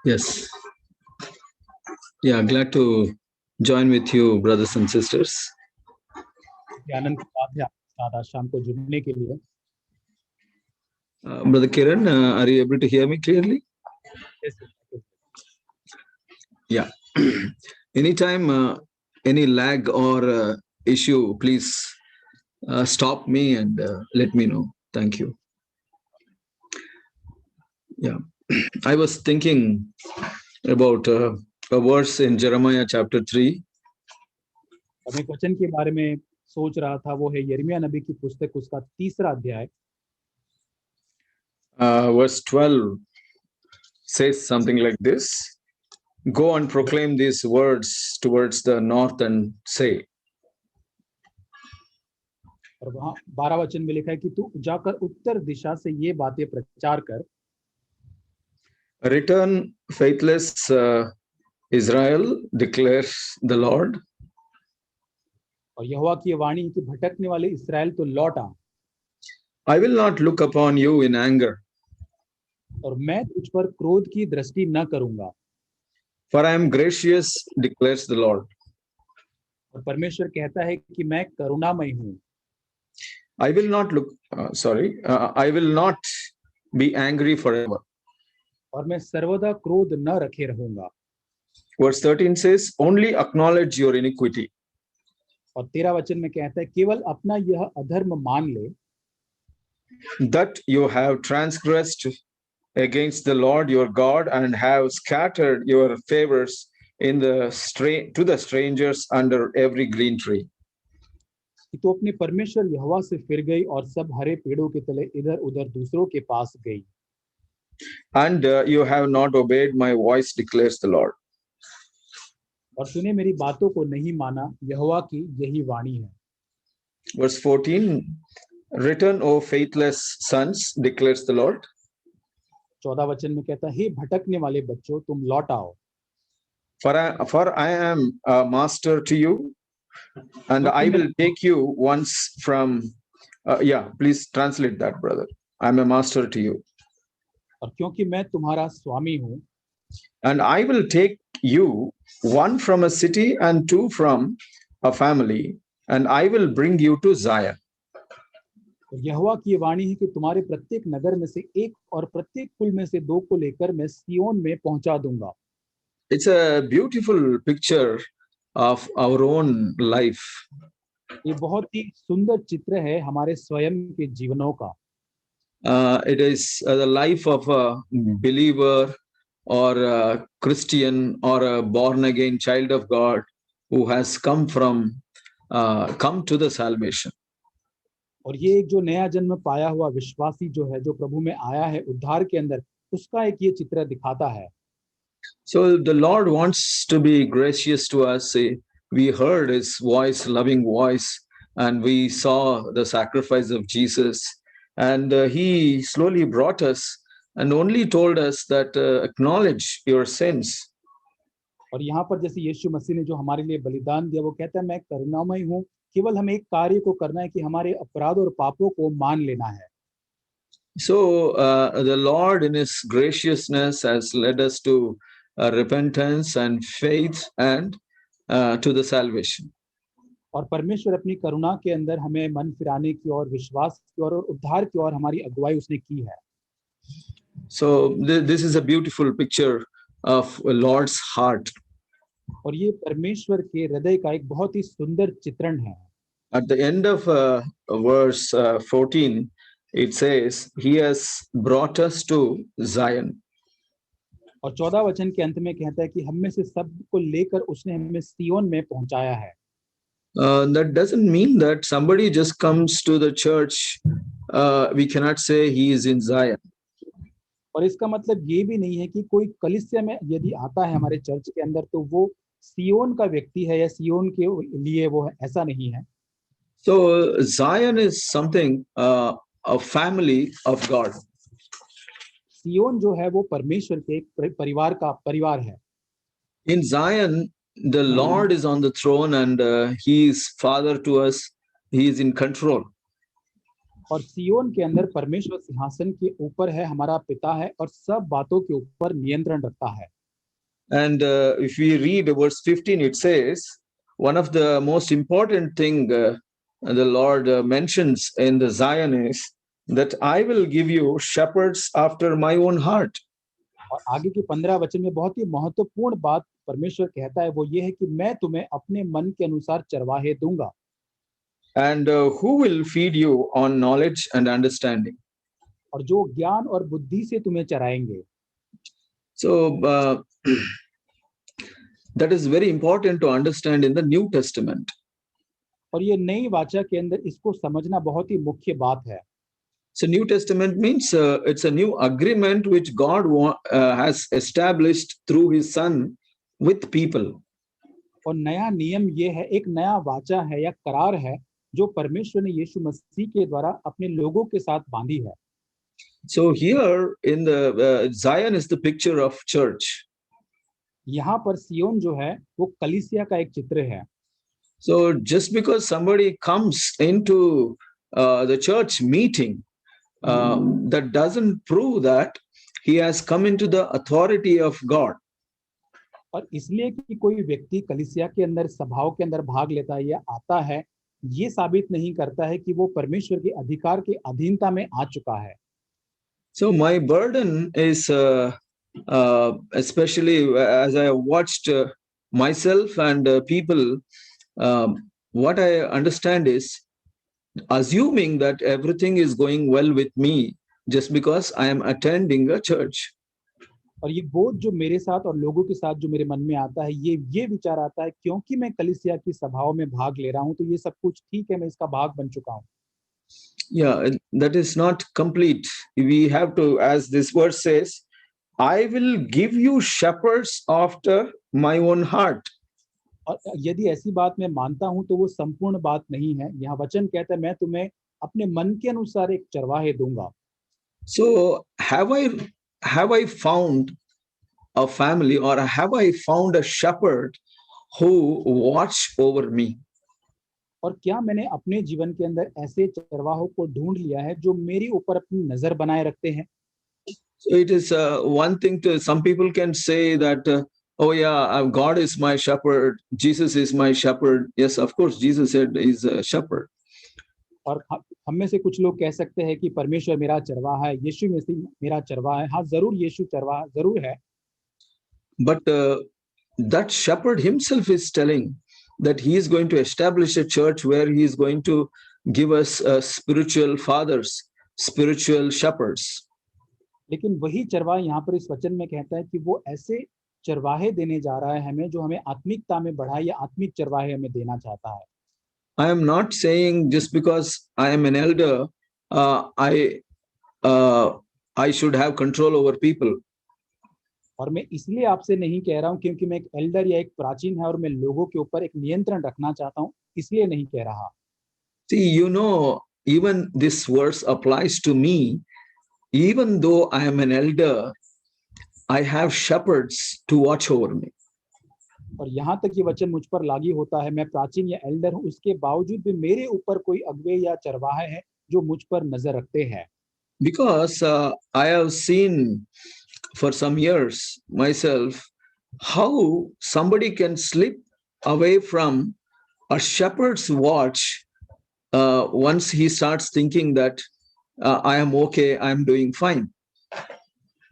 Yes. Yeah, glad to join with you, brothers and sisters. आनंद की बात है आपके साथ आज शाम को जुड़ने के लिए। Brother Kiran, are you able to hear me clearly? Yes, sir. Yeah. Anytime any lag or issue, please stop me and let me know. Thank you. Yeah. I was thinking about a verse in Jeremiah chapter 3. मैं एक वचन के बारे में सोच रहा था, वो है यिर्मयाह नबी की पुस्तक उसका 3रा अध्याय। Verse 12 says something like this: Go and proclaim these words towards the north and say. और वहाँ 12 वचन में लिखा है कि तू जाकर उत्तर दिशा से ये बातें प्रचार कर। Return, faithless Israel, declares the Lord. और यहोवा की वाणी है कि भटकने वाले इस्राएल तो लौट आ। I will not look upon you in anger, और मैं तुझ पर क्रोध की दृष्टि न करूंगा। for I am gracious, declares the Lord. और परमेश्वर कहता है कि मैं करुणामय हूँ। I will not look, I will not be angry forever. और मैं सर्वदा क्रोध न रखे रहूंगा। Verse 13 says, only acknowledge your iniquity. और 13 वचन में कहता है केवल अपना यह अधर्म मान ले, that you have transgressed against the Lord your God and have scattered your favors in to the strangers under every green tree. कि तू अपने परमेश्वर यहोवा से फिर गई और सब हरे पेड़ों के तले इधर उधर दूसरों के पास गई। And you have not obeyed my voice, declares the Lord. और तूने मेरी बातों को नहीं माना, यहोवा की यही वाणी है। Verse 14, return, O faithless sons, declares the Lord. 14 वचन में कहता है हे भटकने वाले बच्चों तुम लौट आओ। For I am a master to you, and I will take you once from, please translate that, brother. I am a master to you. और क्योंकि मैं तुम्हारा स्वामी हूँ, and I will take you one from a city and two from a family, and I will bring you to Zion. यहोवा की वाणी है कि तुम्हारे प्रत्येक नगर में से एक और प्रत्येक कुल में से 2 को लेकर मैं सियोन में पहुंचा दूंगा। It's a beautiful picture of our own life. ये बहुत ही सुंदर चित्र है हमारे स्वयं के जीवनों का। It is the life of a believer or a Christian or a born again child of God who has come to the salvation. और ये एक जो नया जन्म पाया हुआ विश्वासी जो है, जो प्रभु में आया है उद्धार के अंदर, उसका एक ये चित्र दिखाता है। So the Lord wants to be gracious to us. We heard his voice, loving voice, and we saw the sacrifice of Jesus, and he slowly brought us and only told us that acknowledge your sins. और यहाँ पर जैसे यीशु मसीह ने जो हमारे लिए बलिदान दिया, वो कहता है मैं करुणामय हूँ, केवल हमें एक कार्य को करना है कि हमारे अपराध और पापों को मान लेना है। So the Lord in his graciousness has led us to repentance and faith and to the salvation. और परमेश्वर अपनी करुणा के अंदर हमें मन फिराने की और विश्वास की और उद्धार की और हमारी अगुवाई उसने की है। So this is a beautiful picture of Lord's heart. और ये परमेश्वर के हृदय का एक बहुत ही सुंदर चित्रण है। At the end of verse 14, it says, He has brought us to Zion. और 14 वचन के अंत में कहता है कि हम में से सब को लेकर उसने हमें सियोन में पहुंचाया है। That doesn't mean that somebody just comes to the church. We cannot say he is in Zion. और इसका मतलब ये भी नहीं है कि कोई कलीसिया में यदि आता है हमारे चर्च के अंदर तो वो सियोन का व्यक्ति है या सियोन के लिए वो है, ऐसा नहीं है। So Zion is something, a family of God. सियोन जो है वो परमेश्वर के एक परिवार है। In Zion, the Lord is on the throne and he is father to us. He is in control. और सियोन के अंदर परमेश्वर सिंहासन के ऊपर है, हमारा पिता है और सब बातों के ऊपर नियंत्रण रखता है। And if we read verse 15, it says, one of the most important thing the Lord mentions in the Zion is that I will give you shepherds after my own heart. और आगे के 15 वचन में बहुत ही महत्वपूर्ण बात परमेश्वर कहता है, वो ये है कि मैं तुम्हें अपने मन के अनुसार चरवाहे दूंगा, And who will feed you on knowledge and understanding. और जो ज्ञान और बुद्धि से तुम्हें चराएंगे. So that is very important to understand in the New Testament. और ये नई वाचा के अंदर इसको समझना बहुत ही मुख्य बात है. So New Testament means it's a new agreement which God has established through his son with people. और नया नियम ये है, एक नया वाचा है या करार है जो परमेश्वर ने यीशु मसीह के द्वारा अपने लोगों के साथ बांधी है. So here in the Zion is the picture of church. यहाँ पर सियोन जो है वो कलीसिया का एक चित्र है. So just because somebody comes into the church meeting, that doesn't prove that he has come into the authority of God. और इसलिए कि कोई व्यक्ति कलीसिया के अंदर सभाओं के अंदर भाग लेता है या आता है, ये साबित नहीं करता है कि वो परमेश्वर के अधिकार के अधीनता में आ चुका है. So my burden is especially as I watched myself and people, what I understand is assuming that everything is going well with me just because I am attending a church. और ये बोझ जो मेरे साथ और लोगों के साथ जो मेरे मन में आता है, ये विचार आता है क्योंकि मैं कलीसिया की सभाओं में भाग ले रहा हूं तो ये सब कुछ ठीक है, मैं इसका भाग बन चुका हूं. Yeah, that is not complete. We have to, as this verse says, I will give you shepherds after my own heart. और यदि ऐसी बात मैं मानता हूं तो वो संपूर्ण बात नहीं है. यहाँ वचन कहता है मैं तुम्हें अपने मन के अनुसार एक चरवाहे दूंगा. So have I found a family, or have I found a shepherd who watch over me? और क्या मैंने अपने जीवन के अंदर ऐसे चरवाहों को ढूंढ लिया है जो मेरी ऊपर अपनी नजर बनाए रखते हैं? So it is one thing to, some people can say that, oh yeah, God is my shepherd, Jesus is my shepherd. Yes, of course, Jesus said he's a shepherd. और हम में से कुछ लोग कह सकते हैं कि परमेश्वर मेरा चरवाहा है, यीशु मसीह मेरा चरवाहा है. हाँ, जरूर यीशु चरवाहा जरूर है. But that shepherd himself is telling that he is going to establish a church where he is going to give us spiritual fathers, spiritual shepherds. लेकिन वही चरवाहा यहाँ पर इस वचन में कहता है कि वो ऐसे चरवाहे देने जा रहा है हमें जो हमें आत्मिकता में बढ़ाए या आत्मिक चरवाहे हमें देना चाहता है. I am not saying just because I am an elder, I should have control over people. और मैं इसलिए आपसे नहीं कह रहा हूँ क्योंकि मैं एक एल्डर या एक प्राचीन है और मैं लोगों के ऊपर एक नियंत्रण रखना चाहता हूँ, इसलिए नहीं कह रहा. See, you know, even this verse applies to me. Even though I am an elder, I have shepherds to watch over me. और यहाँ तक ये वचन मुझ पर लागू होता है, मैं प्राचीन या एल्डर हूँ, उसके बावजूद भी मेरे ऊपर कोई अगुवे या चरवाहे हैं जो मुझ पर नजर रखते हैं. Because I have seen for some years myself how somebody can slip away from a shepherd's watch once he starts thinking that I am okay, I am doing fine.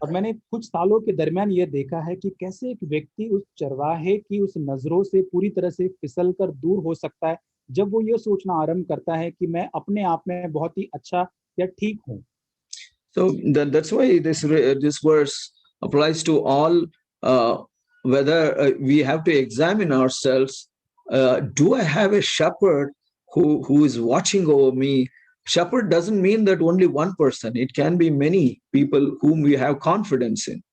और मैंने कुछ सालों के दरमियान ये देखा है कि कैसे एक व्यक्ति उस चरवाहे की उस नजरों से पूरी तरह से फिसल कर दूर हो सकता है जब वो ये सोचना आरंभ करता है कि मैं अपने आप में बहुत ही अच्छा या ठीक हूँ. So that's why this verse applies to all, whether we have to examine ourselves. Do I have a shepherd who is watching over me? Shepherd doesn't mean that only one person. It can be many people whom we have confidence in.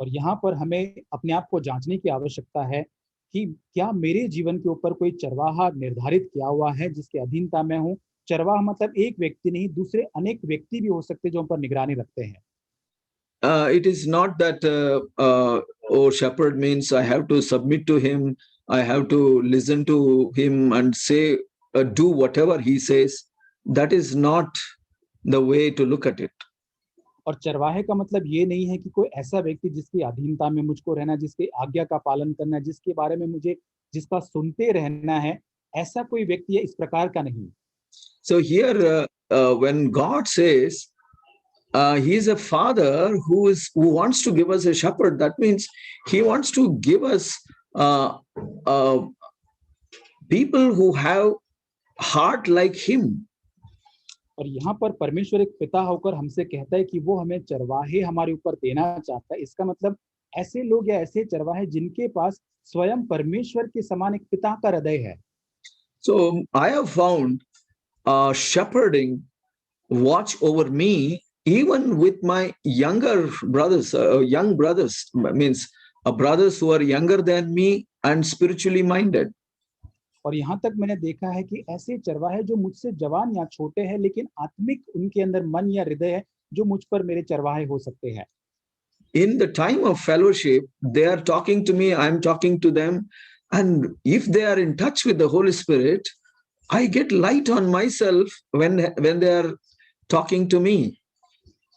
और यहाँ पर हमें अपने आप को जांचने की आवश्यकता है कि क्या मेरे जीवन के ऊपर कोई चरवाहा निर्धारित किया हुआ है जिसके अधीनता में हूँ. चरवाहा मतलब एक व्यक्ति नहीं, दूसरे अनेक व्यक्ति भी हो सकते हैं जो उन पर निगरानी रखते हैं. It is not that oh, shepherd means I have to submit to him, I have to listen to him and say do whatever he says. That is not the way to look at it. और चरवाहे का मतलब ये नहीं है कि कोई ऐसा व्यक्ति जिसकी अधीनता में मुझको रहना, जिसकी आज्ञा का पालन करना, जिसके बारे में मुझे जिसका सुनते रहना है, ऐसा कोई व्यक्ति है, इस प्रकार का नहीं। So here, when God says he is a father who wants to give us a shepherd, that means he wants to give us people who have heart like him. और यहाँ पर परमेश्वर एक पिता होकर हमसे कहता है कि वो हमें चरवाहे हमारे ऊपर देना चाहता है। इसका मतलब ऐसे लोग या ऐसे चरवाहे जिनके पास स्वयं परमेश्वर के समान एक पिता का हृदय है। So I have found shepherding watch over me even with my younger brothers, young brothers, means brothers who are younger than me and spiritually minded. और यहाँ तक मैंने देखा है कि ऐसे चरवाहे जो मुझसे जवान या छोटे हैं लेकिन आत्मिक उनके अंदर मन या हृदय है, जो मुझ पर मेरे चरवाहे हो सकते हैं। In the time of fellowship, they are talking to me, I am talking to them, and if they are in touch with the Holy Spirit, I get light on myself when they are talking to me.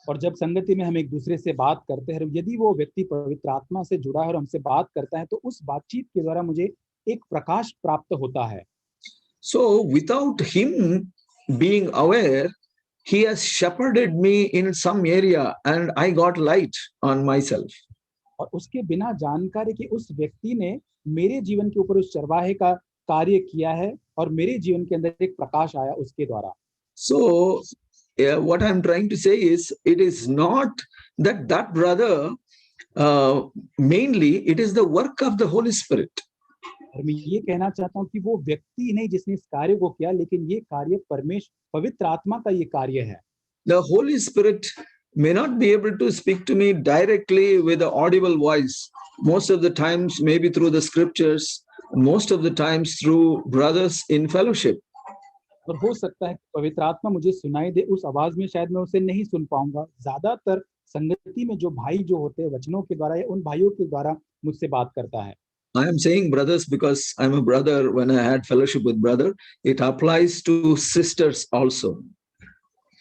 और जब संगति में हम एक दूसरे से बात करते हैं, यदि वो व्यक्ति पवित्र आत्मा से जुड़ा है और हमसे बात करता है, तो उस बातचीत के द्वारा मुझे एक प्रकाश प्राप्त होता है। So without him being aware, he has shepherded me in some area and I got light on myself. और उसके बिना जानकारी कि उस व्यक्ति ने मेरे जीवन के ऊपर उस चरवाहे का कार्य किया है और मेरे जीवन के अंदर एक प्रकाश आया उसके द्वारा। So what I'm trying to say is, it is not that brother, mainly it is the work of the Holy Spirit. और मैं ये कहना चाहता हूँ कि वो व्यक्ति नहीं जिसने इस कार्य को किया, लेकिन ये कार्य पवित्र आत्मा का ये कार्य है। The Holy Spirit may not be able to speak to me directly with an audible voice. Most of the times, maybe through the scriptures, most of the times through brothers in fellowship. और हो सकता है पवित्र आत्मा मुझे सुनाई दे उस आवाज में, शायद मैं उसे नहीं सुन पाऊंगा। ज्यादातर संगति में जो भाई जो होते हैं वचनों के द्वारा या उन भाइयों के द्वारा मुझसे बात करता है। I am saying brothers because I'm a brother. When I had fellowship with brother, it applies to sisters also.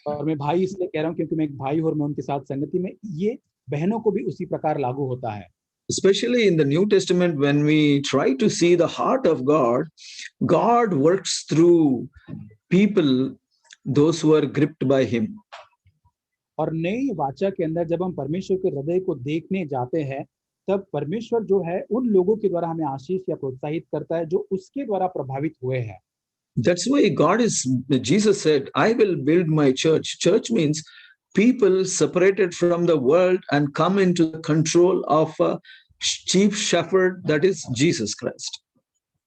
और मैं भाई इसलिए कह रहा हूँ क्योंकि मैं एक भाई और मैं उनके साथ संगति में, ये बहनों को भी उसी प्रकार लागू होता है। Especially in the New Testament, when we try to see the heart of God, God works through people, those who are gripped by him. और नई वाचा के अंदर जब हम परमेश्वर के हृदय को देखने जाते हैं, तब परमेश्वर जो है उन लोगों के द्वारा हमें आशीष या प्रोत्साहित करता है जो उसके द्वारा प्रभावित हुए हैं। That's why Jesus said, I will build my church. Church means people separated from the world and come into the control of a chief shepherd, that is Jesus Christ.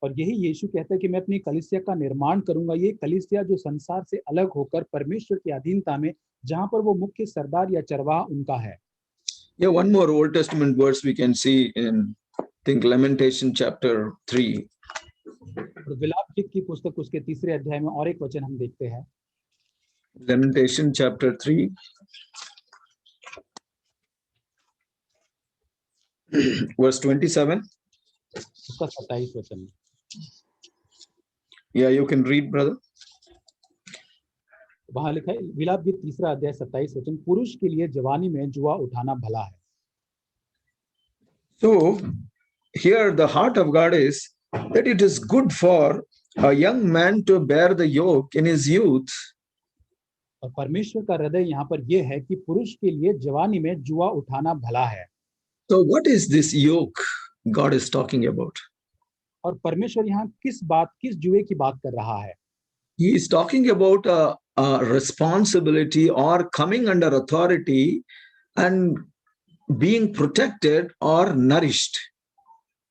और यही यीशु कहता है कि मैं अपनी कलीसिया का निर्माण करूंगा। ये कलीसिया जो संसार से अलग होकर परमेश्वर की अधीनता में, जहां पर वो मुख्य सरदार या चरवाहा उनका है। Yeah, one more Old Testament verse we can see in, I think, Lamentation chapter 3. विलाप गीत की पुस्तक उसके 3 अध्याय में और एक वचन हम देखते हैं। Lamentation chapter 3. Verse 27. उसका 27 वचन। Yeah, you can read, brother. वहां लिखा है, विलाप गीत 3 अध्याय 27 वचन, पुरुष के लिए जवानी में जुआ उठाना भला है। So here the heart of God is that it is good for a young man to bear the yoke in his youth. और परमेश्वर का हृदय यहाँ पर यह है कि पुरुष के लिए जवानी में जुआ उठाना भला है। So what is this yoke God is talking about? और परमेश्वर यहाँ किस जुए की बात कर रहा है? He is talking about a responsibility or coming under authority and being protected or nourished.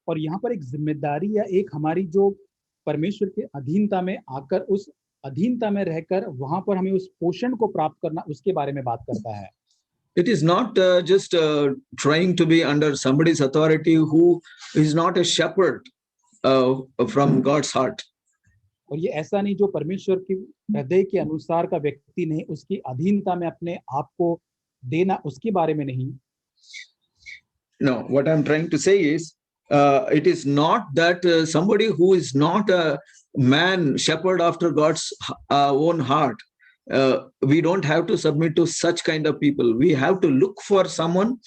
और यहाँ पर एक जिम्मेदारी या एक हमारी जो परमेश्वर के अधीनता में आकर, उस अधीनता में रहकर वहां पर हमें उस पोषण को प्राप्त करना, उसके बारे में बात करता है। It is not just trying to be under somebody's authority who is not a shepherd from God's heart. और ये ऐसा नहीं जो परमेश्वर के हृदय के अनुसार का व्यक्ति नहीं, उसकी अधीनता में अपने आप को देना, उसके बारे में नहीं। No, what I'm trying to say is, it is not that somebody who is not a man shepherd after God's own heart, we don't have to submit to such kind of people. We have to look for someone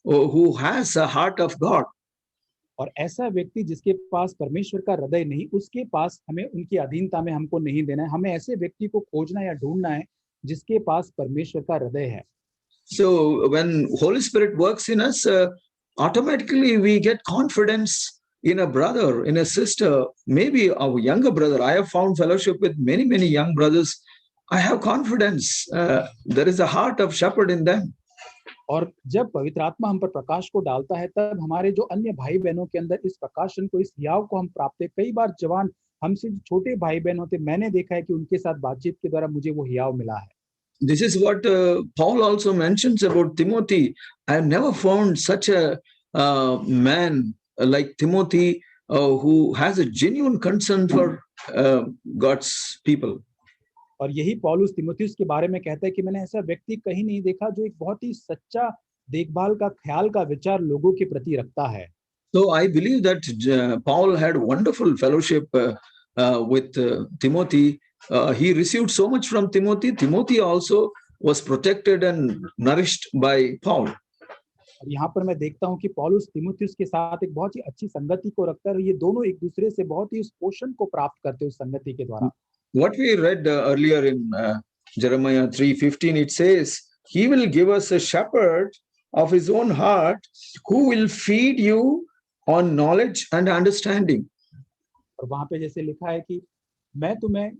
who has a heart of God. और ऐसा व्यक्ति जिसके पास परमेश्वर का हृदय नहीं, उसके पास हमें उनकी अधीनता में हमको नहीं देना है। हमें ऐसे व्यक्ति को खोजना या ढूंढना है जिसके पास परमेश्वर का हृदय है। So when Holy Spirit works in us, automatically we get confidence in a brother, in a sister, maybe a younger brother. I have found fellowship with many young brothers. I have confidence. There is a heart of shepherd in them. और जब पवित्र आत्मा हम पर प्रकाश को डालता है, तब हमारे जो अन्य भाई बहनों के अंदर इस प्रकाशन को, इस हियाव को हम प्राप्त है। कई बार जवान हमसे छोटे भाई बहन होते, मैंने देखा है कि उनके साथ बातचीत के द्वारा मुझे वो हियाव मिला है। This is what Paul also mentions about Timothy. I have never found such a man like Timothy who has a genuine concern for God's people. और यही पौलुस तीमुथियुस के बारे में कहता है कि मैंने ऐसा व्यक्ति कहीं नहीं देखा जो एक बहुत ही सच्चा देखभाल का, ख्याल का विचार लोगों के प्रति रखता है। So I believe that Paul had wonderful fellowship with Timothy. He received so much from Timothy. Timothy also was protected and nourished by Paul. और यहाँ पर मैं देखता हूँ कि पौलुस तीमुथियुस के साथ एक बहुत ही अच्छी संगति को रखता है और ये दोनों एक दूसरे से बहुत ही उस पोषण को प्राप्त करते हैं उस संगति के द्वारा। What we read earlier in Jeremiah 3:15, it says, He will give us a shepherd of his own heart who will feed you on knowledge and understanding. और वहां पे जैसे लिखा है कि मैं तुम्हें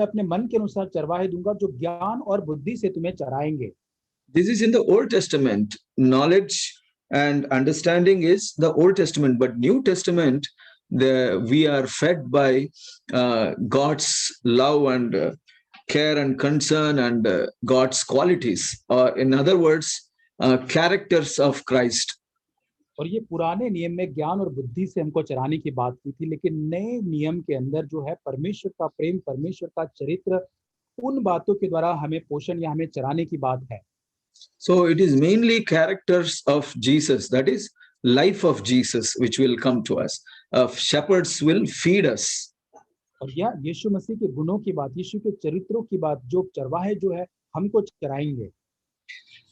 अपने मन के अनुसार चरवाहे दूंगा जो ज्ञान और बुद्धि से तुम्हें चराएंगे। This is in the Old Testament. Knowledge and understanding is the Old Testament, but New Testament, we are fed by God's love and care and concern and God's qualities. In other words, characters of Christ. और ये पुराने नियम में ज्ञान और बुद्धि से हमको चराने की बात की थी, लेकिन नए नियम के अंदर जो है परमेश्वर का प्रेम, परमेश्वर का चरित्र, उन बातों के द्वारा हमें पोषण या हमें चराने की बात है। So it is mainly characters of Jesus, that is life of Jesus, which will come to us. Shepherds will feed us. और यह यीशु मसीह के गुणों की बात, यीशु के चरित्रों की बात, जो चरवाहे जो है हमको चराएंगे।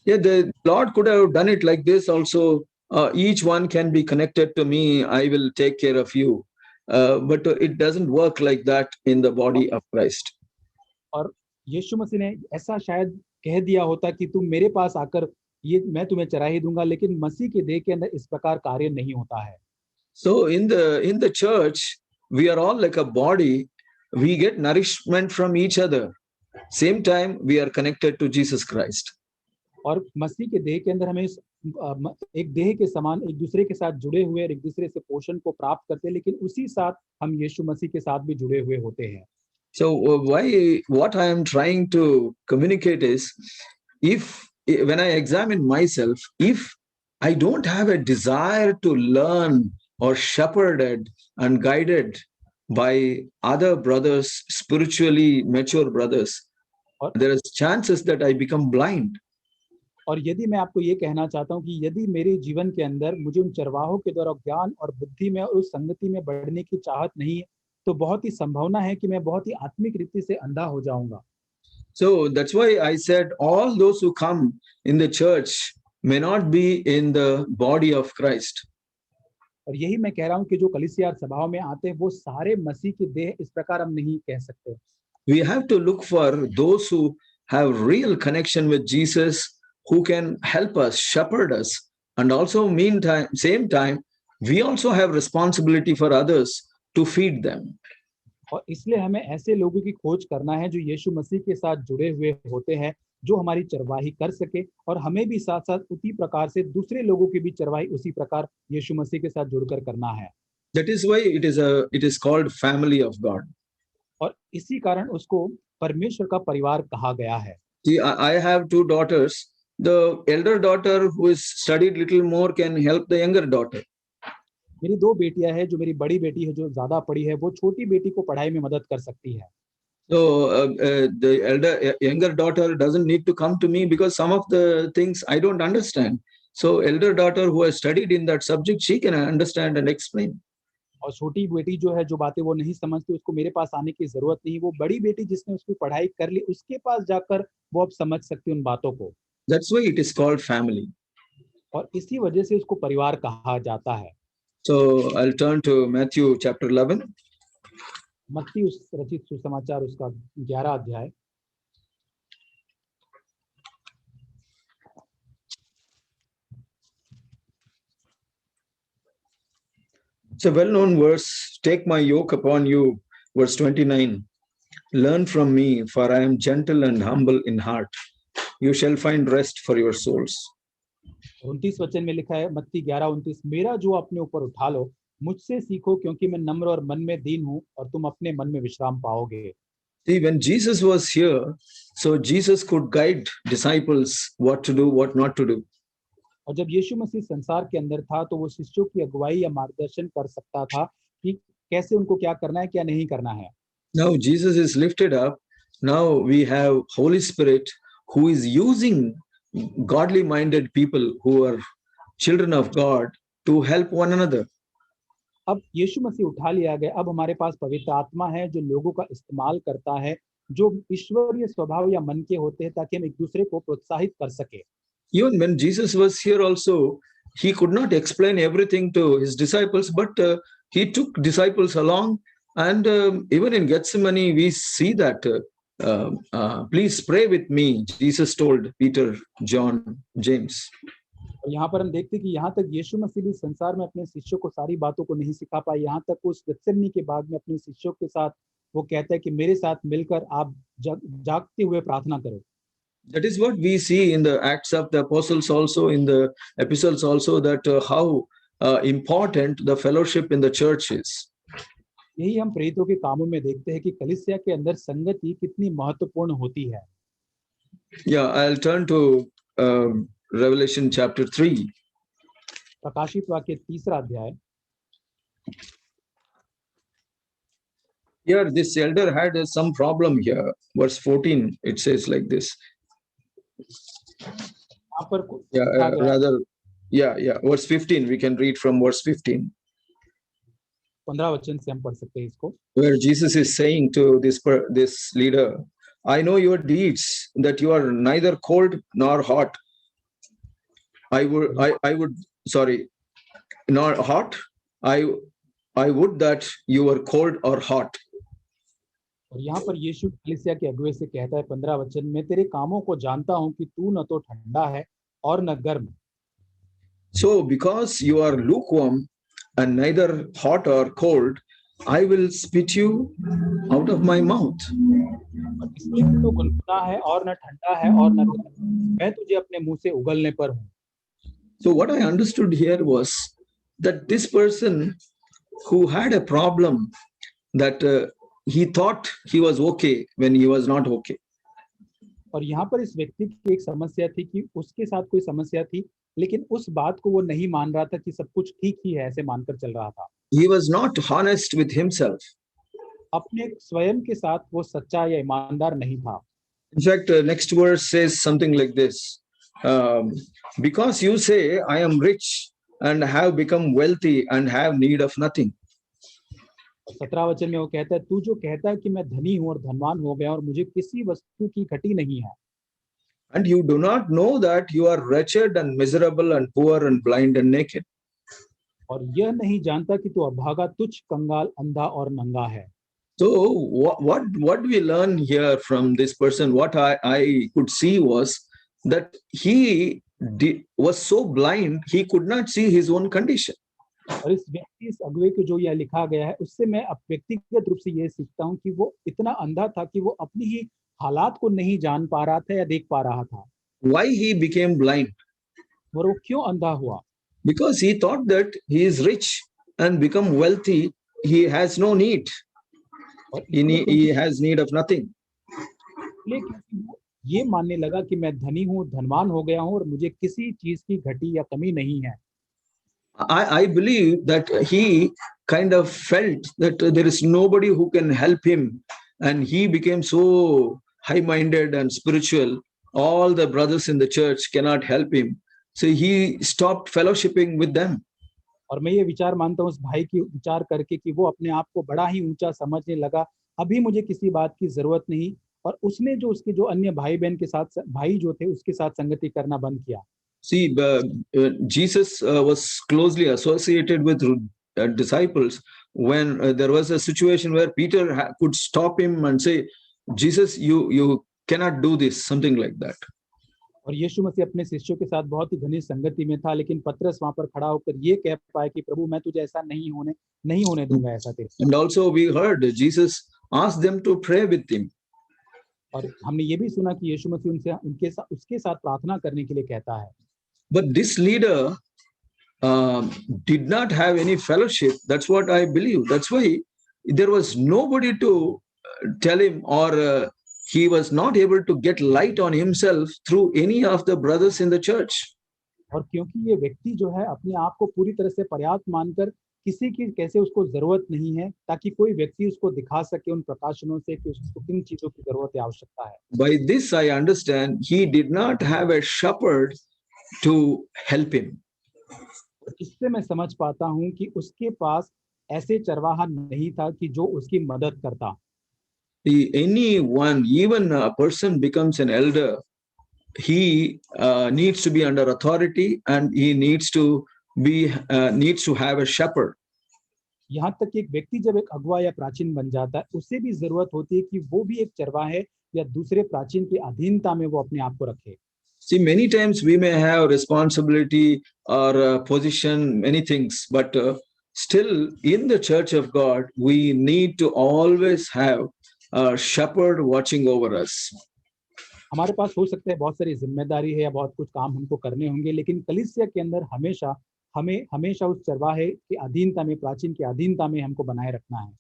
Yeah, the Lord could have done it like this also. Each one can be connected to me. I will take care of you. But it doesn't work like that in the body of Christ. और यीशु मसीह ने ऐसा शायद कह दिया होता कि तुम मेरे पास आकर ये मैं तुम्हें चरा ही दूंगा, लेकिन मसीह के देह के अंदर इस प्रकार कार्य नहीं होता है। So in the church, we are all like a body. We get nourishment from each other. Same time, we are connected to Jesus Christ. और मसीह के देह के अंदर हमें एक देह के समान एक दूसरे के साथ जुड़े हुए और एक दूसरे से पोषण को प्राप्त करते हैं, लेकिन उसी साथ हम यीशु मसीह के साथ भी जुड़े हुए होते हैं। So what I am trying to communicate is, when I examine myself, if I don't have a desire to learn or shepherded and guided by other brothers, spiritually mature brothers, there is chances that I become blind. और यदि मैं आपको ये कहना चाहता हूँ कि यदि मेरे जीवन के अंदर मुझे उन चरवाहों के द्वारा ज्ञान और बुद्धि में और उस संगति में बढ़ने की चाहत नहीं है, तो बहुत ही संभावना है कि मैं बहुत ही आत्मिक रीति से अंधा हो जाऊंगा। So that's why I said all those who come in the church may not be in the body of Christ. और यही मैं कह रहा हूँ कि जो कलीसिया सभाओं में आते हैं वो सारे मसीह की देह इस प्रकार हम नहीं कह सकते। We have to look for those who have real connection with Jesus, who can help us, shepherd us, and also same time, we also have responsibility for others to feed them. और इसलिए हमें ऐसे लोगों की खोज करना है जो यीशु मसीह के साथ जुड़े हुए होते हैं, जो हमारी चरवाही कर सके, और हमें भी साथ साथ उसी प्रकार से दूसरे लोगों की भी चरवाही उसी प्रकार यीशु मसीह के साथ जुड़कर करना है। That is why it is called family of God. और इसी कारण उसको परमेश्वर का परिवार कहा गया है। See, I have two daughters. The elder daughter who is studied little more can help the younger daughter. मेरी दो बेटियां हैं, जो मेरी बड़ी बेटी है जो ज्यादा पढ़ी है, वो छोटी बेटी को पढ़ाई में मदद कर सकती है। So the younger daughter doesn't need to come to me because some of the things I don't understand. So elder daughter who has studied in that subject, she can understand and explain. और छोटी बेटी जो है, जो बातें वो नहीं समझती, उसको मेरे पास आने की जरूरत नहीं। वो बड़ी बेटी जिसने उसकी पढ़ाई कर ली, उसके पास जाकर वो अब समझ सकती है उन बातों को। That's why it is called family. और इसी वजह से उसको परिवार कहा जाता है। So I'll turn to Matthew chapter 11. मत्ती उस रचित सुसमाचार उसका 11 अध्याय। It's a well-known verse. Take my yoke upon you, verse 29. Learn from me, for I am gentle and humble in heart. You shall find rest for your souls. 29 वचन में लिखा है, मत्ती 11:29, मेरा जो अपने ऊपर उठा लो, मुझसे सीखो, क्योंकि मैं नम्र और मन में दीन हूँ, और तुम अपने मन में विश्राम पाओगे। See, when Jesus was here, so Jesus could guide disciples what to do, what not to do. और जब यीशु मसीह संसार के अंदर था, तो वो शिष्यों की अगुवाई या मार्गदर्शन कर सकता था कि कैसे उनको क्या करना है, क्या नहीं करना है। Now Jesus is lifted up. Now we have Holy Spirit who is using godly-minded people who are children of God to help one another. अब यीशु मसीह उठा लिया गया, अब हमारे पास पवित्र आत्मा है जो लोगों का इस्तेमाल करता है, जो ईश्वरीय स्वभाव या मन के होते हैं, ताकि हम एक दूसरे को प्रोत्साहित कर सके। Even when Jesus was here also, he could not explain everything to his disciples, but he took disciples along. And even in Gethsemane, we see that, please pray with me, Jesus told Peter, John, James. और यहाँ पर हम देखते हैं कि यहाँ तक यीशु मसीह भी संसार में अपने शिष्यों को सारी बातों को नहीं सिखा पाए। यहाँ तक उस गत्सेमनी के बाद में अपने शिष्यों के साथ वो कहता है कि मेरे साथ मिलकर आप जागते हुए प्रार्थना करो। That is what we see in the Acts of the Apostles also, in the epistles also, that how important the fellowship in the church is. यही हम प्रेरितों के कामों में देखते हैं कि कलीसिया के अंदर संगति कितनी महत्वपूर्ण होती है। Yeah, I'll turn to Revelation chapter 3. प्रकाशित वाक्य 3 अध्याय। Here, this elder had some problem here. Verse 14, it says like this. यहाँ पर verse 15. We can read from verse 15. 15 वचन से हम पढ़ सकते हैं इसको। Where Jesus is saying to this leader, I know your deeds, that you are neither cold nor hot. Nor hot. I would that you were cold or hot. और यहाँ पर यीशु कलीसिया के अगुवे से कहता है 15 वचन में, तेरे कामों को जानता हूं कि तू न तो ठंडा है और न गर्म। So because you are lukewarm and neither hot or cold, I will spit you out of my mouth. इसलिए तू गुनगुना है और न ठंडा है और न गर्म, मैं तुझे अपने मुंह से उगलने पर हूँ। So what I understood here was that this person who had a problem, that he thought he was okay when he was not okay. और यहाँ पर इस व्यक्ति की एक समस्या थी कि उसके साथ कोई समस्या थी, लेकिन उस बात को वो नहीं मान रहा था कि सब कुछ ठीक ही है, ऐसे मानकर चल रहा था। He was not honest with himself. अपने स्वयं के साथ वो सच्चा या ईमानदार नहीं था। In fact, next verse says something like this. Because you say, I am rich and have become wealthy and have need of nothing. 17 वचन में वो कहता है, तू जो कहता है कि मैं धनी हूं और धनवान हो गया और मुझे किसी वस्तु की घटी नहीं है। And you do not know that you are wretched and miserable and poor and blind and naked. और यह नहीं जानता कि तू अभागा, तुच्छ, कंगाल, अंधा और नंगा है। So what we learn here from this person, what I could see was that he was so blind, he could not see his own condition. और इस व्यक्ति, इस अगुवे को जो यह लिखा गया है, उससे मैं व्यक्तिगत रूप से ये सीखता हूँ कि वो इतना अंधा था कि वो अपनी ही हालात को नहीं जान पा रहा था या देख पा रहा था। Why he became blind? और वो क्यों अंधा हुआ? Because he thought that he is rich and become wealthy, he has no need. He has need of nothing. लेकिन वो ये मानने लगा कि मैं धनी हूँ, धनवान हो गया हूँ और मुझे किसी चीज की घटी या कमी नहीं है। I believe that he kind of felt that there is nobody who can help him, and he became so high-minded and spiritual. All the brothers in the church cannot help him, so he stopped fellowshipping with them. और मैं ये विचार मानता हूँ उस भाई की विचार करके कि वो अपने आप को बड़ा ही ऊंचा समझने लगा, अभी मुझे किसी बात की जरूरत नहीं, और उसने जो उसके जो अन्य भाई बहन के साथ भाई जो थे उसके साथ संगति करना बंद किया। See, Jesus was closely associated with disciples when there was a situation where Peter could stop him and say, Jesus, you cannot do this, something like that. और यीशु मसीह अपने शिष्यों के साथ बहुत ही घनिष्ठ संगति में था, लेकिन पतरस वहां पर खड़ा होकर ये कह पाए कि प्रभु मैं तुझे ऐसा नहीं होने दूंगा ऐसा तेरे साथ। And also we heard Jesus asked them to pray with him. और हमने ये भी सुना कि यीशु मसीह उनसे उसके साथ प्रार्थना करने के लिए कहता है। But this leader did not have any fellowship. That's what I believe. That's why there was nobody to tell him, or he was not able to get light on himself through any of the brothers in the church. और क्योंकि ये व्यक्ति जो है अपने आप को पूरी तरह से पर्याप्त मानकर किसी की कैसे उसको जरूरत नहीं है, ताकि कोई व्यक्ति उसको दिखा सके उन प्रकाशनों से कि उसको किन चीजों की जरूरत है, आवश्यकता है। By this I understand he did not have a shepherd to help him. इससे मैं समझ पाता हूँ कि उसके पास ऐसे चरवाहा नहीं था कि जो उसकी मदद करता। Anyone, even a person becomes an elder, he needs to be under authority, and he needs to have a shepherd. यहाँ तक कि एक व्यक्ति जब एक अगुवा या प्राचीन बन जाता है, उसे भी जरूरत होती है कि वो भी एक चरवाहे या दूसरे प्राचीन की अधीनता में वो अपने आप को रखे। See, many times we may have responsibility or position, many things, but still in the church of God, we need to always have a shepherd watching over us. हमारे पास हो सकता है बहुत सारी जिम्मेदारी है या बहुत कुछ काम हमको करने होंगे, लेकिन कलीसिया के अंदर हमें हमेशा उस चरवाहे की अधीनता में, प्राचीन की अधीनता में हमको बनाए रखना है।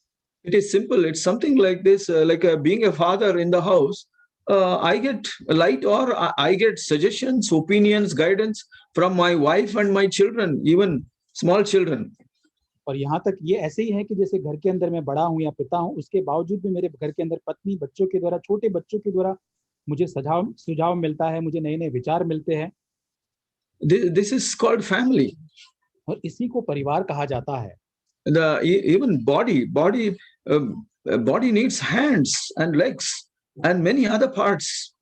It is simple. It's something like this, like being a father in the house. I get light, or I get suggestions, opinions, guidance from my wife and my children, even small children. और यहाँ तक ये ऐसे ही है कि जैसे घर के अंदर मैं बड़ा हूँ या पिता हूँ, उसके बावजूद भी मेरे घर के अंदर पत्नी बच्चों के द्वारा, छोटे बच्चों के द्वारा मुझे सुझाव मिलता है, मुझे नए नए विचार मिलते हैं। This is called family. और इसी को परिवार कहा जाता है। Even body needs hands and legs and many other parts.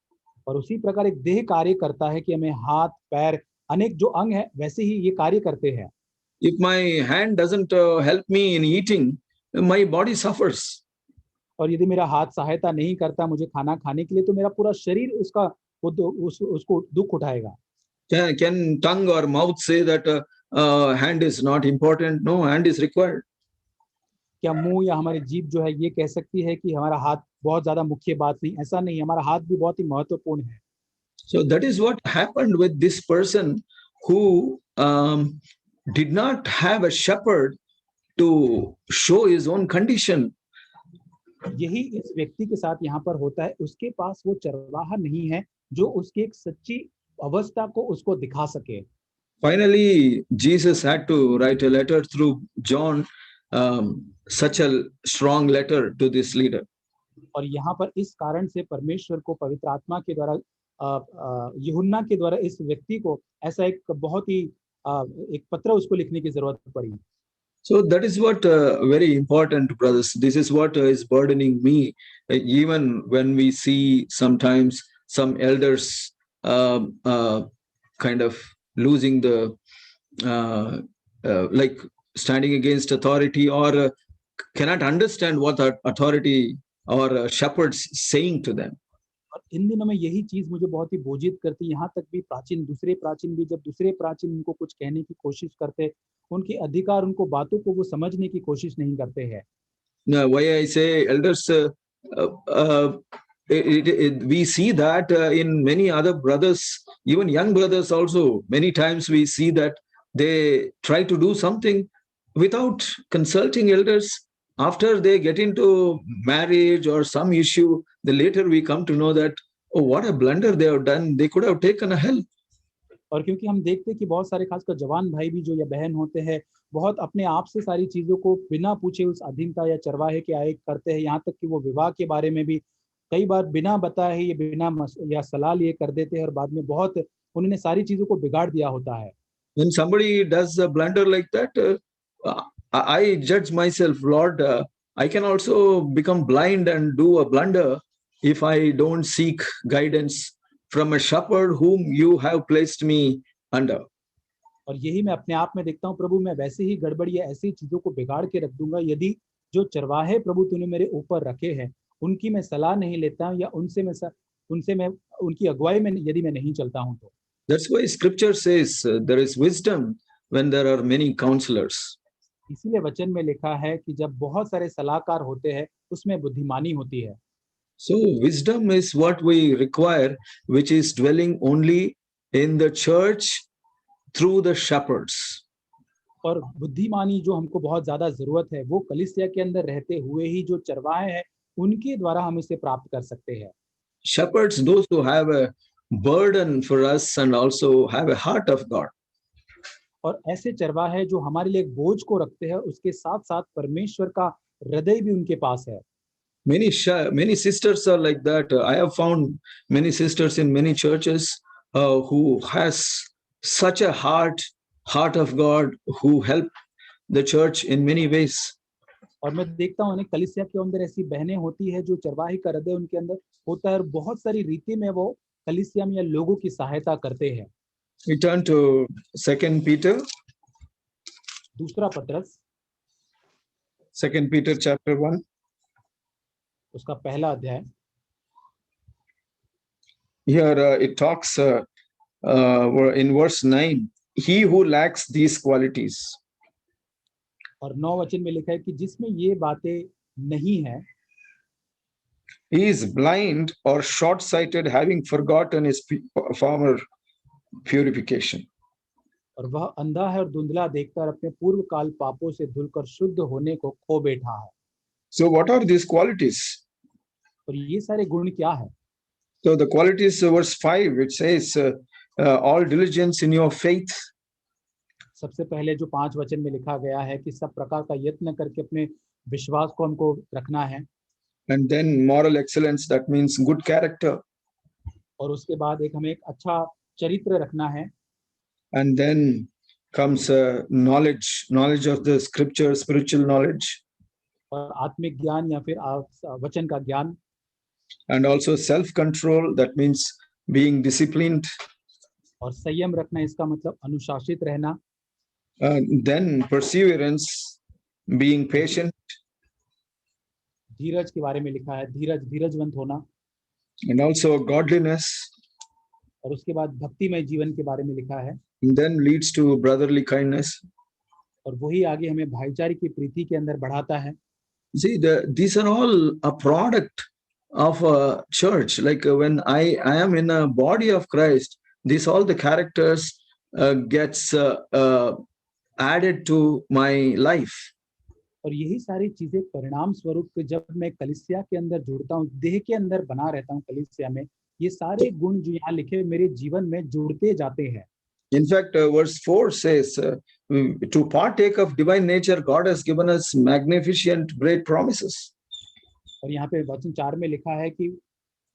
और उसी प्रकार एक देह कार्य करता है कि हमें हाथ पैर अनेक जो अंग है वैसे ही ये कार्य करते हैं। If my hand doesn't help me in eating, my body suffers. और यदि मेरा हाथ सहायता नहीं करता मुझे खाना खाने के लिए, तो मेरा पूरा शरीर उसको दुख उठाएगा। Can tongue or mouth say that hand is not important? No, hand is required. क्या मुंह या हमारी जीभ जो है ये कह सकती है कि हमारा हाथ बहुत ज्यादा मुख्य बात नहीं? ऐसा नहीं, हमारा हाथ भी बहुत ही महत्वपूर्ण है। So that is what happened with this person who did not have a shepherd to show his own condition. यही इस व्यक्ति के साथ यहाँ पर होता है, उसके पास वो चरवाहा नहीं है जो उसकी एक सच्ची अवस्था को उसको दिखा सके। Finally, Jesus had to write a letter through John, such a strong letter to this leader. और यहाँ पर इस कारण से परमेश्वर को पवित्र आत्मा के द्वारा यूहन्ना के द्वारा इस व्यक्ति को ऐसा एक बहुत ही एक पत्र उसको लिखने की जरूरत पड़ी। So that is what very important, brothers. This is what is burdening me, even when we see sometimes some elders kind of losing the like standing against authority, or cannot understand what authority or shepherds saying to them. और इन दिनों में यही चीज मुझे बहुत ही बोझित करती है। यहाँ तक भी दूसरे प्राचीन भी जब दूसरे प्राचीन उनको कुछ कहने की कोशिश करते, उनके अधिकार, उनको बातों को वो समझने की कोशिश नहीं करते हैं। Why I say elders, we see that in many other brothers, even young brothers also, many times we see that they try to do something without consulting elders. After they get into marriage or some issue, the later we come to know that, oh, what a blunder they have done. They could have taken a help. और क्योंकि हम देखते हैं कि बहुत सारे खासकर जवान भाई भी जो या बहन होते हैं, बहुत अपने आप से सारी चीजों को बिना पूछे उस अधीनता या चरवाहे के आए करते हैं। यहाँ तक कि वो विवाह के बारे में भी कई बार बिना बताए या सलाह लिए कर देते हैं, और बाद में बहुत उन्होंने सारी चीजों को बिगाड़ दिया होता है। when somebody does a blunder like that, I judge myself, Lord, I can also become blind and do a blunder if I don't seek guidance from a shepherd whom you have placed me under. और यही मैं अपने आप में देखता हूँ, प्रभु मैं वैसे ही गड़बड़ या ऐसी चीजों को बिगाड़ के रख दूंगा यदि जो चरवाहे प्रभु तूने मेरे ऊपर रखे हैं उनकी मैं सलाह नहीं लेता हूँ या उनसे मैं उनकी अगुवाई में यदि मैं नहीं चलता हूँ तो। That's why scripture says there is wisdom when there are many counselors. इसीलिए वचन में लिखा है कि जब बहुत सारे सलाहकार होते हैं उसमें बुद्धिमानी होती है। So wisdom is what we require, which is dwelling only in the church through the shepherds. और बुद्धिमानी जो हमको बहुत ज्यादा जरूरत है वो कलीसिया के अंदर रहते हुए ही जो चरवाहे हैं उनके द्वारा हम इसे प्राप्त कर सकते हैं। Shepherds, those who have a burden for us and also have a heart of God. और ऐसे चरवाहे जो हमारे लिए एक बोझ को रखते हैं उसके साथ साथ परमेश्वर का हृदय भी उनके पास है। Many sisters are like that. I have found many sisters in many churches who has such a heart of God, who help the church in many ways. और मैं देखता हूँ अनेक कलीसिया के अंदर ऐसी बहनें होती है जो चरवाहे का हृदय उनके अंदर होता है और बहुत सारी रीति में वो कलीसिया में या लोगों की सहायता करते हैं। We turn to 2 Peter. दूसरा पत्रस 2 Peter chapter 1. उसका पहला अध्याय। Here it talks in verse 9, he who lacks these qualities. और 9 वचन में लिखा है कि जिसमें ये बातें नहीं है, he is blind or short-sighted, having forgotten his former purification. और वह अंधा है और धुंधला देखता और अपने पूर्व काल पापों से धुलकर शुद्ध होने को खो बैठा है। So what are these qualities? और ये सारे गुण क्या है? So the qualities, verse 5, which says all diligence in your faith. सबसे पहले जो 5 वचन में लिखा गया है कि सब प्रकार का यत्न करके अपने विश्वास को हमको रखना है। And then moral excellence, that means good character. और उसके बाद हमें एक अच्छा चरित्र रखना है। And then comes knowledge of the scripture, spiritual knowledge. और आत्मिक ज्ञान या फिर वचन का ज्ञान। And also self-control, that means being disciplined. और संयम रखना, इसका मतलब अनुशासित रहना। Then perseverance, being patient. धीरज के बारे में लिखा है, धीरजवंत होना। And also godliness. और उसके बाद भक्तिमय जीवन के बारे में लिखा है। And then leads to brotherly kindness. और वही आगे हमें भाईचारे की प्रीति के अंदर बढ़ाता है। See, these are all a product of a church. Like when I am in a body of Christ, these all the characters gets added to my life. और यही सारी चीजें परिणाम स्वरूप जब मैं कलीसिया के अंदर जुड़ता हूँ, देह के अंदर बना रहता हूँ कलीसिया में, ये सारे गुण जो यहाँ लिखे मेरे जीवन में जुड़ते जाते हैं। In fact, verse 4 says, to partake of divine nature, God has given us magnificent, great promises. और यहाँ पे वचन 4 में लिखा है कि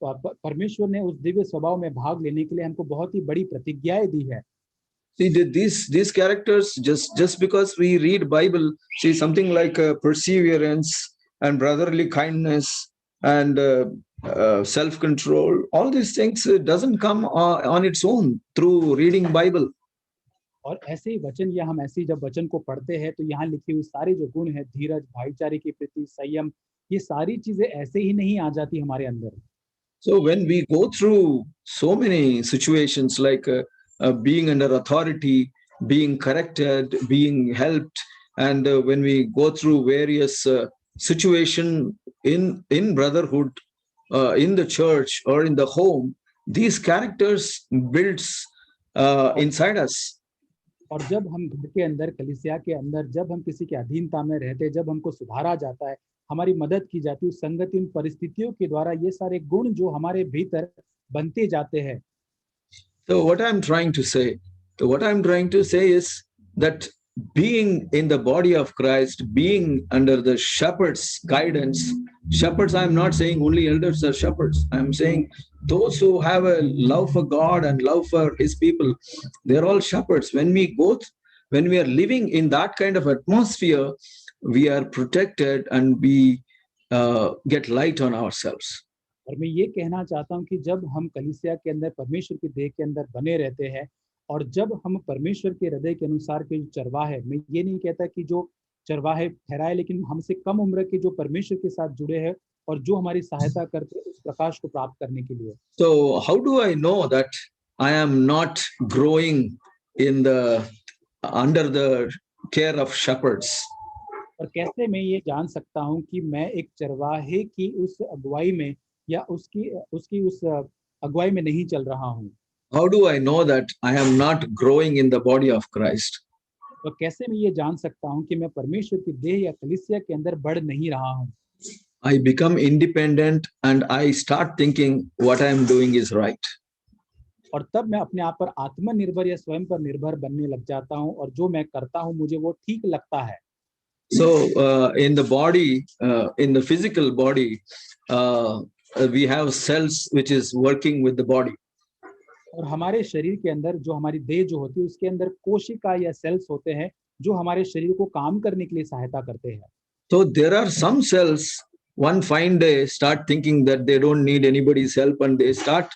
परमेश्वर ने उस दिव्य स्वभाव में भाग लेने के लिए हमको बहुत ही बड़ी प्रतिज्ञाएं दी है। See, these characters, just because we read Bible, see something like perseverance and brotherly kindness and self-control, all these things doesn't come on its own through reading Bible. और ऐसे ही वचन या हम ऐसे जब वचन को पढ़ते हैं तो यहाँ लिखी हुई सारे जो गुण है, धीरज, भाईचारे की प्रीति, संयम, ये सारी चीजें ऐसे ही नहीं आ जाती हमारे अंदर। So when we go through so many situations like being under authority, being corrected, being helped, and when we go through various situation in brotherhood, in the church or in the home, these characters builds inside us. और जब हम घर के अंदर, कलीसिया के अंदर, जब हम किसी के अधीनता में रहते, जब हमको सुधारा जाता है, हमारी मदद की जाती है, उस संगति, उन परिस्थितियों के द्वारा ये सारे गुण जो हमारे भीतर बनते जाते हैं। So what I'm trying to say is that being in the body of Christ, being under the shepherd's guidance, shepherds, I'm not saying only elders are shepherds. I'm saying those who have a love for God and love for His people, they're all shepherds. When we are living in that kind of atmosphere, we are protected and we get light on ourselves. और मैं ये कहना चाहता हूँ कि जब हम कलीसिया के अंदर परमेश्वर की देह के अंदर बने रहते हैं और जब हम परमेश्वर के हृदय के अनुसार के जो चरवाहे, मैं ये नहीं कहता कि जो चरवाहे ठहराए, लेकिन हमसे कम उम्र के जो परमेश्वर के साथ जुड़े हैं और जो हमारी सहायता करते हैं उस प्रकाश को प्राप्त करने के लिए। So, how do I know that I am not growing in the under the care of shepherds? और कैसे मैं ये जान सकता हूँ कि मैं एक चरवाहे की उस अगुवाई में या उसकी उसकी उस अगुवाई में नहीं चल रहा हूँ? How do I know that I am not growing in the body of Christ? और कैसे मैं ये जान सकता हूँ कि मैं परमेश्वर की देह या कलीसिया के अंदर बढ़ नहीं रहा हूँ? I become independent and I start thinking what I am doing is right. और तब मैं अपने आप पर आत्मनिर्भर या स्वयं पर निर्भर बनने लग जाता हूँ और जो मैं करता हूँ मुझे वो ठीक लगता है। So, in the body, in the physical body, we have cells which is working with the body. और हमारे शरीर के अंदर जो हमारी देह जो होती है उसके अंदर कोशिका या सेल्स होते हैं जो हमारे शरीर को काम करने के लिए सहायता करते हैं। So there are some cells, one fine day, start thinking that they don't need anybody's help and they start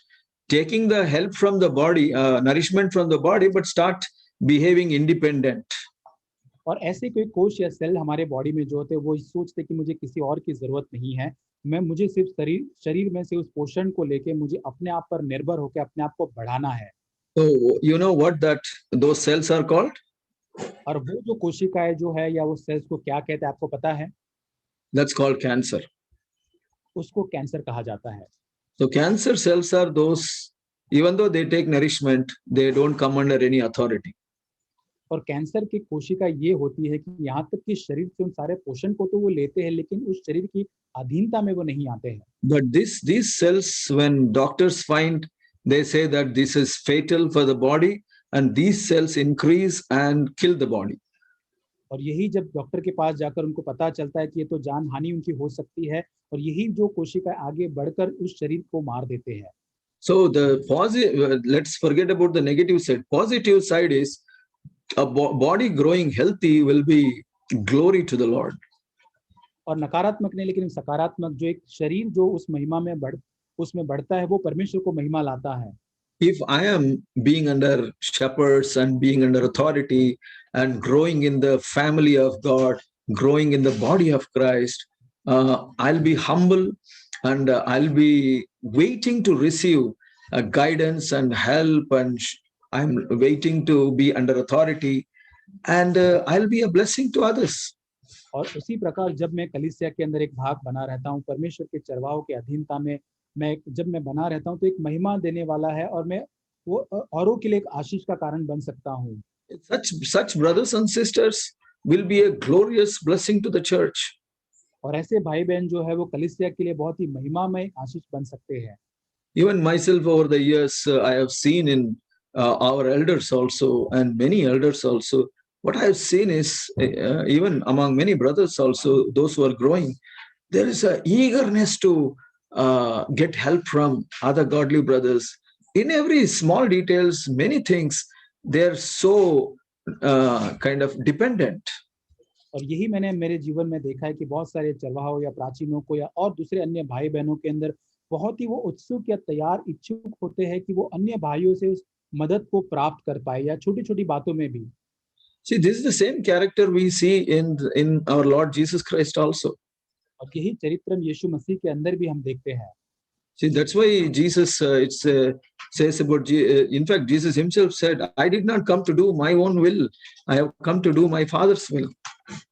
taking the help from the body, nourishment from the body, but start behaving independent. और ऐसे कोई कोश या cell हमारे body में जो होते हैं वो सोचते कि मुझे किसी और की जरूरत नहीं है, मुझे सिर्फ शरीर में से उस पोषण को लेके मुझे अपने आप पर निर्भर होकर अपने आप को बढ़ाना है। So you know what those cells are called? और वो जो कोशिकाएं जो है या वो सेल्स को क्या कहते हैं आपको पता है? That's called cancer. उसको कैंसर कहा जाता है। So cancer cells are those, even though they take nourishment, they don't come under any authority. और कैंसर की कोशिका ये होती है कि यहाँ तक कि शरीर से उन सारे पोषण को तो वो लेते हैं लेकिन उस शरीर की अधीनता में वो नहीं आते हैं। But these cells, when doctors find, they say that this is fatal for the body, and these cells increase and kill the body. और यही जब डॉक्टर के पास जाकर उनको पता चलता है कि ये तो जान हानि उनकी हो सकती है और यही जो कोशिका आगे बढ़कर उस शरीर को मार देते हैं। So the positive, let's forget about the negative side. Positive side is a body growing healthy will be glory to the Lord. और नकारात्मक नहीं लेकिन सकारात्मक, जो एक शरीर जो उस महिमा में उसमें बढ़ता है वो परमेश्वर को महिमा लाता है। If I am being under shepherds and being under authority and growing in the family of God, growing in the body of Christ, I'll be humble and I'll be waiting to receive guidance and help, and I'm waiting to be under authority, and I'll be a blessing to others. और उसी प्रकार जब मैं कलीसिया के अंदर एक भाग बना रहता हूँ, परमेश्वर के चरवाहों के अधीनता में जब मैं बना रहता हूँ तो एक महिमा देने वाला है और मैं वो औरों के लिए एक आशीष का कारण बन सकता हूँ। Such brothers and sisters will be a glorious blessing to the church. और ऐसे भाई बहन जो है वो कलीसिया के लिए बहुत ही महिमामय आशीष बन सकते हैं। Even myself, over the years, I have seen in our elders also, and many elders also, what I have seen is even among many brothers also, those who are growing, there is a eagerness to get help from other godly brothers. In every small details, many things, they're so kind of dependent. और यही मैंने मेरे जीवन में देखा है कि बहुत सारे चरवाहों या प्राचीनों को या और दूसरे अन्य भाई बहनों के अंदर बहुत ही वो उत्सुक या तैयार इच्छुक होते हैं कि वो अन्य भाइयों से उस मदद को प्राप्त कर पाए या छोटी छोटी बातों में भी। See, this is the same character we see in our Lord Jesus Christ also. और यही चरित्र हम यीशु मसीह के अंदर भी हम देखते हैं। See, that's why Jesus says about, in fact, Jesus himself said, I did not come to do my own will. I have come to do my Father's will.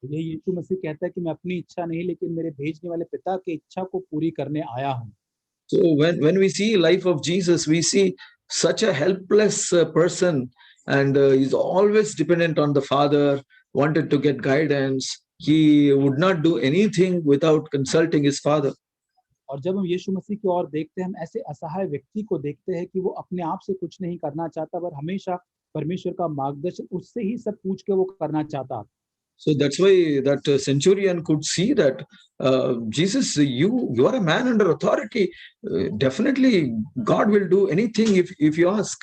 ये यीशु मसीह कहता है कि मैं अपनी इच्छा नहीं लेकिन मेरे भेजने वाले पिता की इच्छा को पूरी करने आया हूँ। So when we see life of Jesus, we see such a helpless person, and he's always dependent on the Father, wanted to get guidance. He would not do anything without consulting his Father. और जब हम यीशु मसीह की ओर देखते हैं, हम ऐसे असहाय व्यक्ति को देखते हैं कि वो अपने आप से कुछ नहीं करना चाहता पर हमेशा परमेश्वर का मार्गदर्शन उससे ही सब पूछ के वो करना चाहता। So that's why that centurion could see that Jesus, you are a man under authority. Definitely, God will do anything if you ask.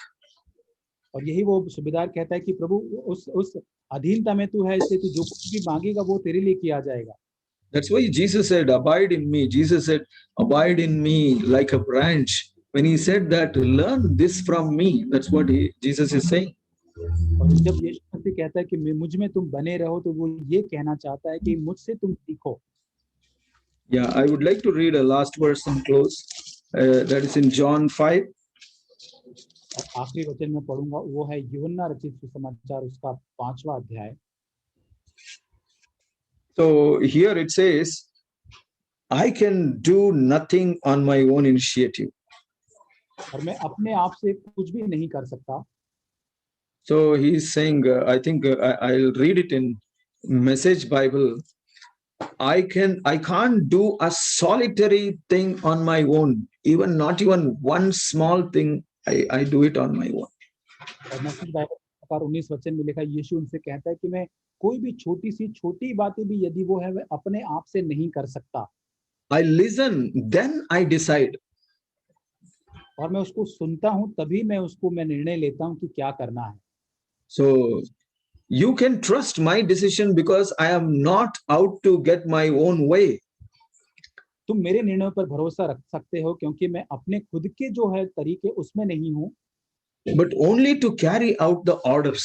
और यही वो सूबेदार कहता है कि प्रभु उस अधीनता में तू है, इसलिए तू जो कुछ भी मांगेगा वो तेरे लिए किया जाएगा। That's why Jesus said, "Abide in me." Jesus said, "Abide in me like a branch." When he said that, learn this from me. That's what Jesus is saying. और जब यीशु मसीह कहता है कि मुझ में तुम बने रहो, तो वो ये कहना चाहता है कि मुझसे तुम सीखो। Yeah, I would like to read a last verse and close. That is in John 5. और आखिरी वचन में पढ़ूंगा, वो है यूहन्ना रचित सुसमाचार उसका 5वां अध्याय। So here it says, I can do nothing on my own initiative. और मैं अपने आप से कुछ भी नहीं कर सकता। So he's saying, I think I'll read it in Message Bible. I can't do a solitary thing on my own, not even one small thing. I do it on my own. और message Bible 19 वचन में लिखा, यीशु उनसे कहता है कि मैं कोई भी छोटी बातें भी यदि वो है, वह अपने आप से नहीं कर सकता। I listen, then I decide. और मैं उसको सुनता हूं, तभी मैं निर्णय लेता हूं कि क्या करना है। So you can trust my decision because I am not out to get my own way. तुम मेरे निर्णयों पर भरोसा रख सकते हो, क्योंकि मैं अपने खुद के जो है तरीके उसमें नहीं हूं, but only to carry out the orders.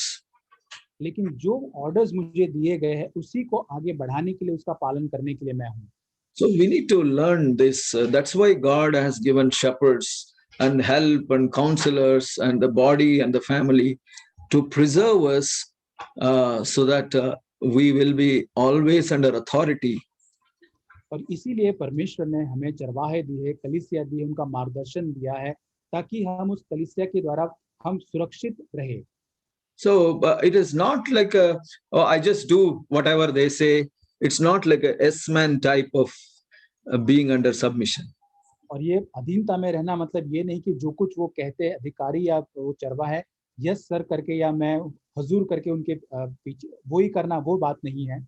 लेकिन जो ऑर्डर्स मुझे दिए गए हैं उसी को आगे बढ़ाने के लिए, उसका पालन करने के लिए मैं हूं। So we need to learn this. That's why God has given shepherds and help and counselors and the body and the family to preserve us, so that we will be always under authority. और इसीलिए परमेश्वर ने हमें चरवाहे दिए, कलीसिया दी, उनका मार्गदर्शन दिया है, ताकि हम उस कलीसिया के द्वारा हम सुरक्षित रहे। So it is not like I just do whatever they say. It's not like a S-man type of being under submission. और ये अधीनता में रहना मतलब ये नहीं कि जो कुछ वो कहते हैं अधिकारी या वो चरवाहे, यस सर करके या मैं हजूर करके उनके पीछे वो ही करना, वो बात नहीं है।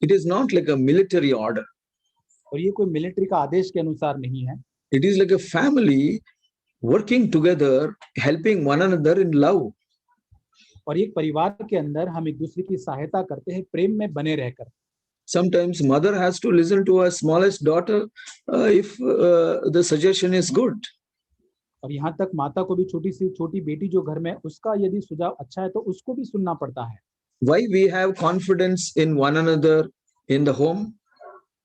It is not like a military order. और ये कोई मिलिट्री का आदेश के अनुसार नहीं है। It is like a family working together, helping one another in love. और एक परिवार के अंदर हम एक दूसरे की सहायता करते हैं, प्रेम में बने रहकर। Sometimes mother has to listen to her smallest daughter if the suggestion is good. और यहाँ तक माता को भी छोटी बेटी जो घर में, उसका यदि सुझाव अच्छा है तो उसको भी सुनना पड़ता है। Why we have confidence in one another in the home?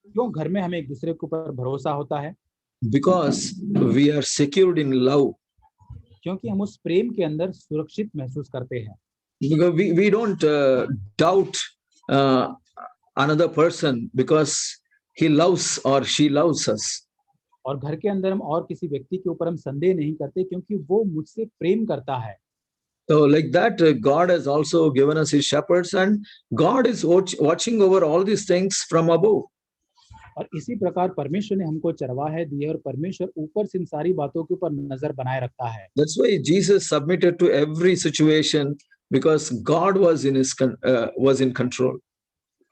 क्यों घर में हमें एक दूसरे के ऊपर भरोसा होता है? Because we are secured in love. क्योंकि हम उस प्रेम के अंदर सुरक्षित महसूस करते हैं। Because we don't doubt another person because he loves or she loves us. और घर के अंदर हम और किसी व्यक्ति के ऊपर हम संदेह नहीं करते, क्योंकि वो मुझसे प्रेम करता है। So like that, God has also given us his shepherds, and God is watching over all these things from above. और इसी प्रकार परमेश्वर ने हमको चरवाहे दिए, और परमेश्वर ऊपर से इन सारी बातों के ऊपर नजर बनाए रखता है। That's why Jesus submitted to every situation, because God was in control.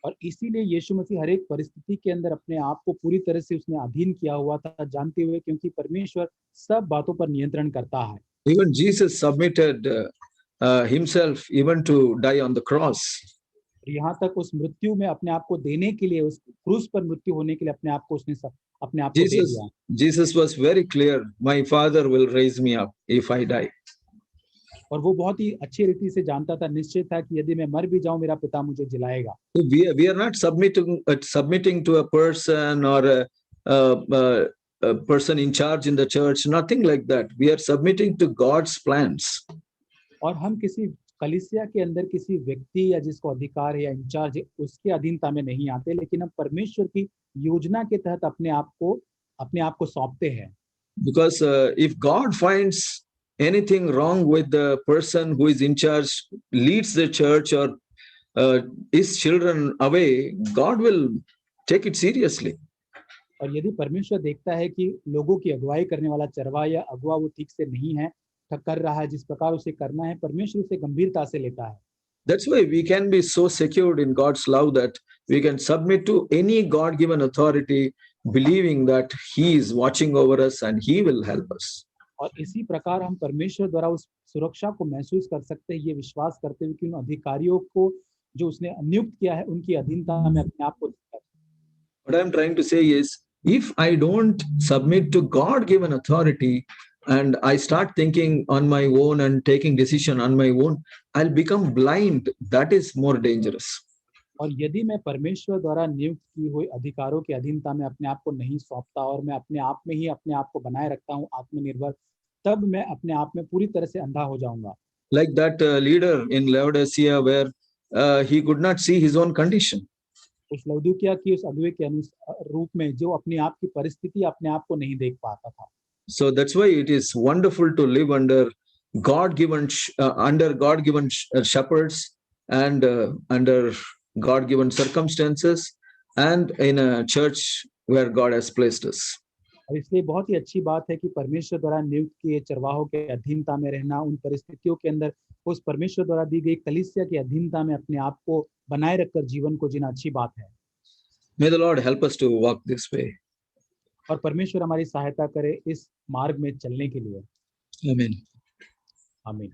और इसीलिए यीशु मसीह हर एक परिस्थिति के अंदर अपने आप को पूरी तरह से उसने अधीन किया हुआ था, जानते हुए, क्योंकि परमेश्वर सब बातों पर नियंत्रण करता है। Even Jesus submitted himself even to die on the cross. यहाँ तक उस मृत्यु में अपने आप को देने के लिए, उस क्रूस पर मृत्यु होने के लिए अपने आप को उसने अपने आप को दे दिया। Jesus was very clear, my Father will raise me up if I die. और वो बहुत ही अच्छी रीति से जानता था, निश्चित था कि यदि मैं मर भी जाऊं, मेरा पिता मुझे जिलाएगा। We are not submitting to a person or a person in charge in the church, nothing like that. We are submitting to God's plans. और हम किसी कलीसिया के अंदर किसी व्यक्ति या जिसको अधिकार है या इंचार्ज है, उसके अधीनता में नहीं आते, लेकिन हम परमेश्वर की योजना के तहत अपने आप को सौंपते हैं। Because if God finds anything wrong with the person who is in charge, leads the church, or his children away, God will take it seriously. और यदि परमेश्वर देखता है कि लोगों की अगुवाई करने वाला चरवाहा या अगुवा वो ठीक से नहीं है, कर रहा है जिस प्रकार उसे करना है, परमेश्वर उसे गंभीरता से लेता है। That's why we can be so secured in God's love that we can submit to any God-given authority, believing that He is watching over us and He will help us. और इसी प्रकार हम परमेश्वर द्वारा उस सुरक्षा को महसूस कर सकते हैं, ये विश्वास करते हुए कि उन अधिकारियों को जो उसने नियुक्त किया है उनकी अधीनता में अपने आप को रखता है। What I'm trying to say is, if I don't submit to God-given authority and I start thinking on my own and taking decision on my own, I'll become blind. That is more dangerous. और यदि मैं परमेश्वर द्वारा नियुक्त की हुई अधिकारों की अधीनता में अपने आप को नहीं सौंपता और मैं अपने आप में ही अपने आप को बनाए रखता हूँ आत्मनिर्भर, तब मैं अपने आप में पूरी तरह से अंधा हो जाऊंगा। Like that leader in Laodicea, where he could not see his own condition. उस लौदीकिया की उस अगुवे के रूप में जो अपने आप की परिस्थिति अपने आप को नहीं देख पाता था। So that's why it is wonderful to live under God-given shepherds and under God-given circumstances and in a church where God has placed us. और इसलिए बहुत ही अच्छी बात है कि परमेश्वर द्वारा नियुक्त किए चरवाहों के अधीनता में रहना, उन परिस्थितियों के अंदर उस परमेश्वर द्वारा दी गई कलीसिया की अधीनता में अपने आप को बनाए रखकर जीवन को जीना अच्छी बात है। May the Lord help us to walk this way. और परमेश्वर हमारी सहायता करे इस मार्ग में चलने के लिए। Amen. आमीन।